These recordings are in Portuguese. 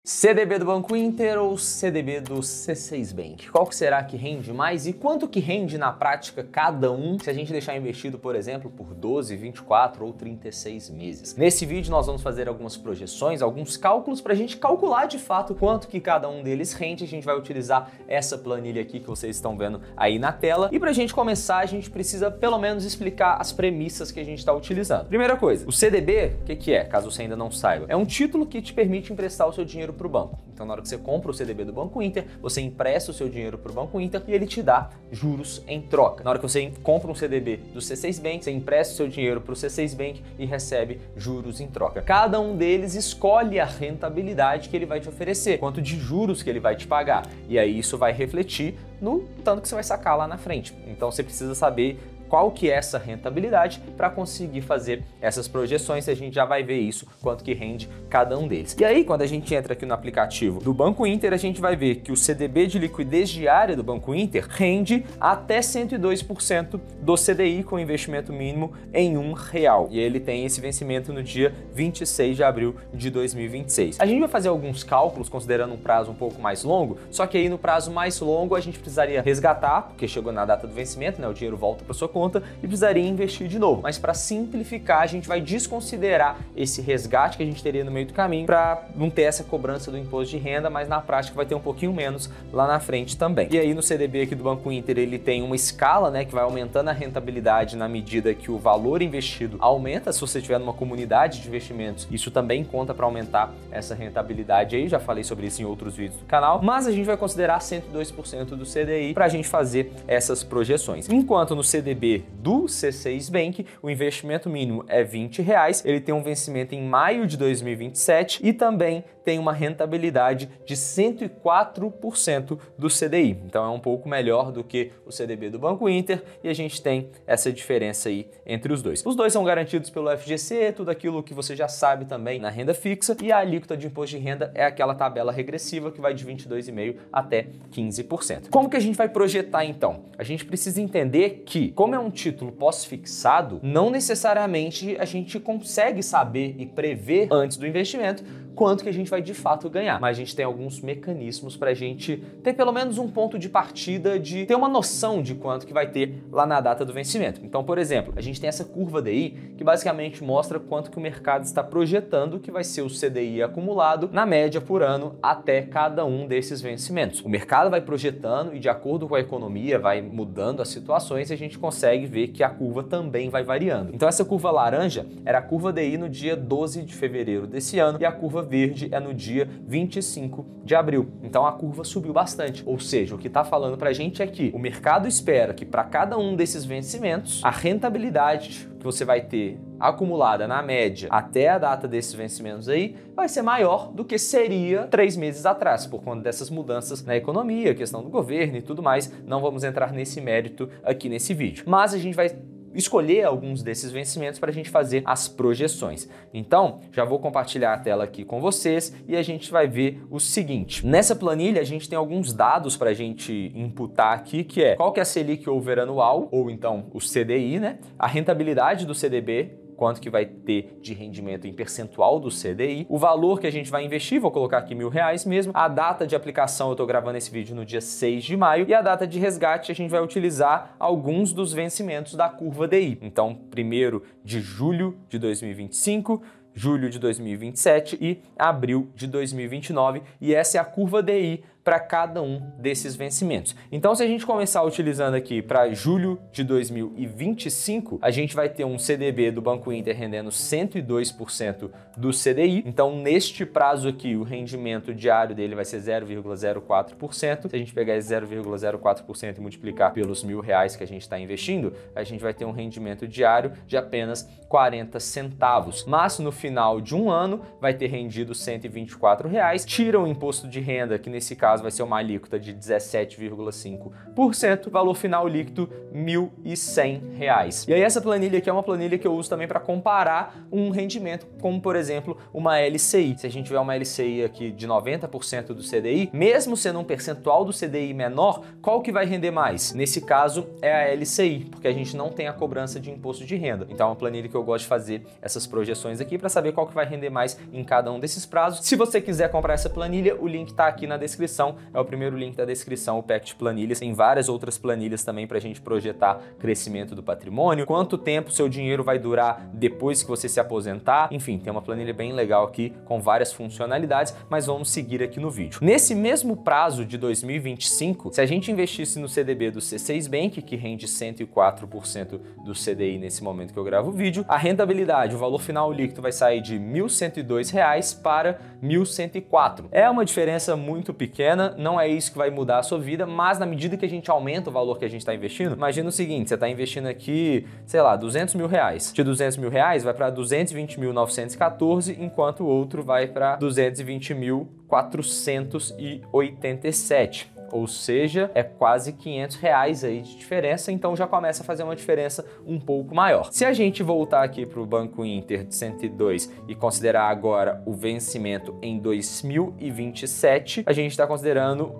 CDB do Banco Inter ou CDB do C6 Bank? Qual que será que rende mais e quanto que rende na prática cada um se a gente deixar investido, por exemplo, por 12, 24 ou 36 meses? Nesse vídeo nós vamos fazer algumas projeções, alguns cálculos para a gente calcular de fato quanto que cada um deles rende. A gente vai utilizar essa planilha aqui que vocês estão vendo aí na tela. E para a gente começar, a gente precisa pelo menos explicar as premissas que a gente está utilizando. Primeira coisa, o CDB, o que é? Caso você ainda não saiba, é um título que te permite emprestar o seu dinheiro para o banco. Então, na hora que você compra o CDB do Banco Inter, você empresta o seu dinheiro para o Banco Inter e ele te dá juros em troca. Na hora que você compra um CDB do C6 Bank, você empresta o seu dinheiro para o C6 Bank e recebe juros em troca. Cada um deles escolhe a rentabilidade que ele vai te oferecer, quanto de juros que ele vai te pagar. E aí isso vai refletir no tanto que você vai sacar lá na frente. Então, você precisa saber qual que é essa rentabilidade para conseguir fazer essas projeções e a gente já vai ver isso, quanto que rende cada um deles. E aí, quando a gente entra aqui no aplicativo do Banco Inter, a gente vai ver que o CDB de liquidez diária do Banco Inter rende até 102% do CDI com investimento mínimo em R$1. E ele tem esse vencimento no dia 26 de abril de 2026. A gente vai fazer alguns cálculos considerando um prazo um pouco mais longo, só que aí no prazo mais longo a gente precisaria resgatar, porque chegou na data do vencimento, né? O dinheiro volta para sua conta e precisaria investir de novo. Mas para simplificar, a gente vai desconsiderar esse resgate que a gente teria no meio do caminho para não ter essa cobrança do imposto de renda, mas na prática vai ter um pouquinho menos lá na frente também. E aí no CDB aqui do Banco Inter, ele tem uma escala, né, que vai aumentando a rentabilidade na medida que o valor investido aumenta. Se você tiver numa comunidade de investimentos, isso também conta para aumentar essa rentabilidade aí. Já falei sobre isso em outros vídeos do canal, mas a gente vai considerar 102% do CDI para a gente fazer essas projeções. Enquanto no CDB do C6 Bank, o investimento mínimo é R$20, ele tem um vencimento em maio de 2027 e também tem uma rentabilidade de 104% do CDI. Então é um pouco melhor do que o CDB do Banco Inter e a gente tem essa diferença aí entre os dois. Os dois são garantidos pelo FGC, tudo aquilo que você já sabe também na renda fixa, e a alíquota de imposto de renda é aquela tabela regressiva que vai de 22,5% até 15%. Como que a gente vai projetar então? A gente precisa entender que, como é um título pós-fixado, não necessariamente a gente consegue saber e prever antes do investimento quanto que a gente vai de fato ganhar. Mas a gente tem alguns mecanismos para a gente ter pelo menos um ponto de partida, de ter uma noção de quanto que vai ter lá na data do vencimento. Então, por exemplo, a gente tem essa curva DI que basicamente mostra quanto que o mercado está projetando que vai ser o CDI acumulado na média por ano até cada um desses vencimentos. O mercado vai projetando e de acordo com a economia vai mudando as situações e a gente consegue ver que a curva também vai variando. Então essa curva laranja era a curva DI no dia 12 de fevereiro desse ano e a curva verde é no dia 25 de abril. Então a curva subiu bastante. Ou seja, o que está falando para a gente é que o mercado espera que para cada um desses vencimentos, a rentabilidade que você vai ter acumulada na média até a data desses vencimentos aí vai ser maior do que seria 3 meses atrás, por conta dessas mudanças na economia, questão do governo e tudo mais. Não vamos entrar nesse mérito aqui nesse vídeo. Mas a gente vai escolher alguns desses vencimentos para a gente fazer as projeções. Então, já vou compartilhar a tela aqui com vocês e a gente vai ver o seguinte. Nessa planilha, a gente tem alguns dados para a gente imputar aqui, que é qual que é a Selic over anual, ou então o CDI, né? A rentabilidade do CDB, quanto que vai ter de rendimento em percentual do CDI, o valor que a gente vai investir, vou colocar aqui R$1.000 mesmo, a data de aplicação, eu estou gravando esse vídeo no dia 6 de maio, e a data de resgate a gente vai utilizar alguns dos vencimentos da curva DI. Então, 1º de julho de 2025, julho de 2027 e abril de 2029, e essa é a curva DI para cada um desses vencimentos. Então, se a gente começar utilizando aqui para julho de 2025, a gente vai ter um CDB do Banco Inter rendendo 102% do CDI. Então, neste prazo aqui, o rendimento diário dele vai ser 0,04%. Se a gente pegar esse 0,04% e multiplicar pelos R$1.000 que a gente está investindo, a gente vai ter um rendimento diário de apenas 40 centavos. Mas no final de um ano vai ter rendido R$124, tira o imposto de renda, que nesse caso caso vai ser uma alíquota de 17,5%, valor final líquido R$1.100. E aí essa planilha aqui é uma planilha que eu uso também para comparar um rendimento, como por exemplo uma LCI. Se a gente tiver uma LCI aqui de 90% do CDI, mesmo sendo um percentual do CDI menor, qual que vai render mais? Nesse caso é a LCI, porque a gente não tem a cobrança de imposto de renda. Então é uma planilha que eu gosto de fazer essas projeções aqui para saber qual que vai render mais em cada um desses prazos. Se você quiser comprar essa planilha, o link está aqui na descrição, é o primeiro link da descrição, o pack de planilhas. Tem várias outras planilhas também para a gente projetar crescimento do patrimônio, quanto tempo seu dinheiro vai durar depois que você se aposentar, enfim, tem uma planilha bem legal aqui com várias funcionalidades, mas vamos seguir aqui no vídeo. Nesse mesmo prazo de 2025, se a gente investisse no CDB do C6 Bank, que rende 104% do CDI nesse momento que eu gravo o vídeo, a rentabilidade, o valor final líquido vai sair de R$1.102 para R$1.104. É uma diferença muito pequena, não é isso que vai mudar a sua vida, mas na medida que a gente aumenta o valor que a gente está investindo, imagina o seguinte, você está investindo aqui, sei lá, R$200 mil. De R$200 mil vai para 220.914, enquanto o outro vai para 220.487. Ou seja, é quase R$500 aí de diferença, então já começa a fazer uma diferença um pouco maior. Se a gente voltar aqui para o Banco Inter de 102 e considerar agora o vencimento em 2027, a gente está considerando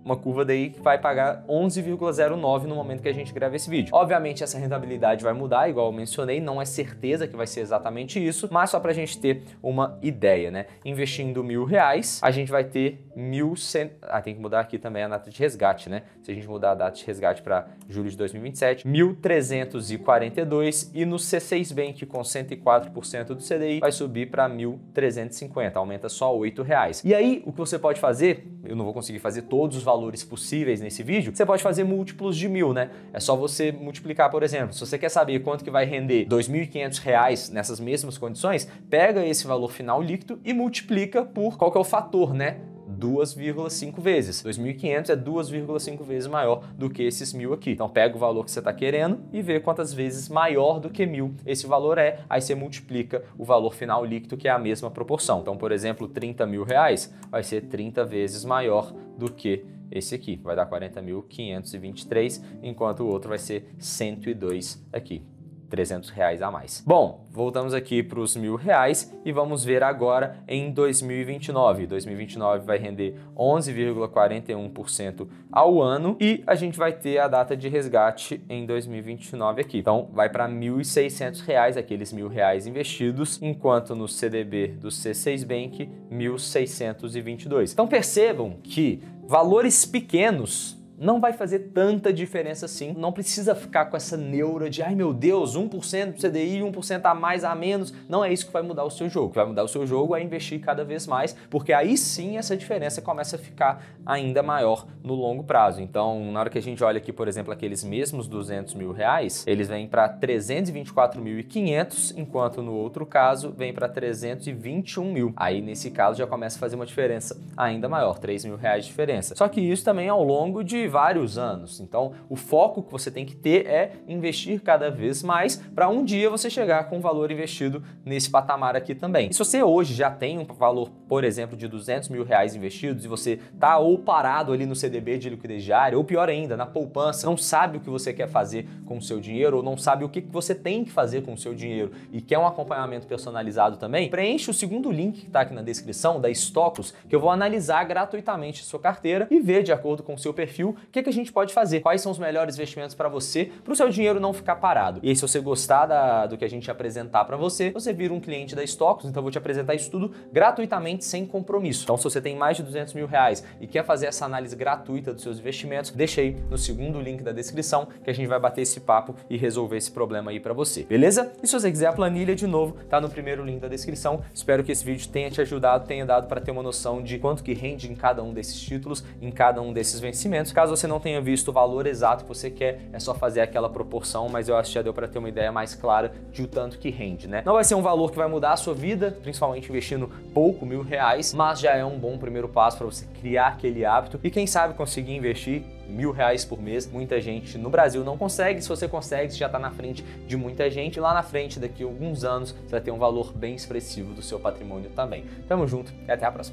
uma curva daí que vai pagar 11,09 no momento que a gente grava esse vídeo. Obviamente essa rentabilidade vai mudar, igual eu mencionei, não é certeza que vai ser exatamente isso, mas só para a gente ter uma ideia, né? Investindo R$1.000, a gente vai ter 1.100... tem que mudar aqui também a data de resgate, né? Se a gente mudar a data de resgate para julho de 2027, 1.342, e no C6 Bank com 104% do CDI vai subir para 1.350, aumenta só R$8. E aí, o que você pode fazer, eu não vou conseguir fazer todos os valores possíveis nesse vídeo, você pode fazer múltiplos de 1.000, né? É só você multiplicar, por exemplo, se você quer saber quanto que vai render R$2.500 nessas mesmas condições, pega esse valor final líquido e multiplica por qual que é o fator, né? 2,5 vezes. 2.500 é 2,5 vezes maior do que esses 1.000 aqui. Então pega o valor que você está querendo e vê quantas vezes maior do que 1.000 esse valor é, aí você multiplica o valor final líquido, que é a mesma proporção. Então, por exemplo, R$30 mil vai ser 30 vezes maior do que esse aqui. Vai dar 40.523, enquanto o outro vai ser 102 aqui. R$300 a mais. Bom, voltamos aqui para os R$1.000 e vamos ver agora em 2029. 2029 vai render 11,41% ao ano e a gente vai ter a data de resgate em 2029 aqui. Então vai para R$1.600, aqueles R$1.000 investidos, enquanto no CDB do C6 Bank, 1.622. Então percebam que valores pequenos não vai fazer tanta diferença assim. Não precisa ficar com essa neura de, ai meu Deus, 1% do CDI, 1% a mais, a menos. Não é isso que vai mudar o seu jogo. O que vai mudar o seu jogo é investir cada vez mais, porque aí sim essa diferença começa a ficar ainda maior no longo prazo. Então, na hora que a gente olha aqui, por exemplo, aqueles mesmos R$200 mil, eles vêm para 324.500, enquanto no outro caso vem para 321 mil. Aí nesse caso já começa a fazer uma diferença ainda maior, R$3 mil de diferença. Só que isso também ao longo de vários anos. Então, o foco que você tem que ter é investir cada vez mais para um dia você chegar com o valor investido nesse patamar aqui também. E se você hoje já tem um valor, por exemplo, de R$200 mil investidos e você tá ou parado ali no CDB de liquidez diária, ou pior ainda, na poupança, não sabe o que você quer fazer com o seu dinheiro, ou não sabe o que você tem que fazer com o seu dinheiro e quer um acompanhamento personalizado também, preenche o segundo link que está aqui na descrição da Stocus, que eu vou analisar gratuitamente a sua carteira e ver, de acordo com o seu perfil, o que a gente pode fazer, quais são os melhores investimentos para você, para o seu dinheiro não ficar parado. E aí, se você gostar do que a gente apresentar para você, você vira um cliente da Stocus, então eu vou te apresentar isso tudo gratuitamente, sem compromisso. Então, se você tem mais de R$200 mil e quer fazer essa análise gratuita dos seus investimentos, deixa aí no segundo link da descrição que a gente vai bater esse papo e resolver esse problema aí para você, beleza? E se você quiser a planilha, de novo, tá no primeiro link da descrição. Espero que esse vídeo tenha te ajudado, tenha dado para ter uma noção de quanto que rende em cada um desses títulos, em cada um desses vencimentos. Caso você não tenha visto o valor exato que você quer, é só fazer aquela proporção, mas eu acho que já deu para ter uma ideia mais clara de o tanto que rende, né? Não vai ser um valor que vai mudar a sua vida, principalmente investindo pouco, R$1.000, mas já é um bom primeiro passo para você criar aquele hábito e quem sabe conseguir investir R$1.000 por mês. Muita gente no Brasil não consegue. Se você consegue, você já está na frente de muita gente. Lá na frente, daqui a alguns anos, você vai ter um valor bem expressivo do seu patrimônio também. Tamo junto e até a próxima.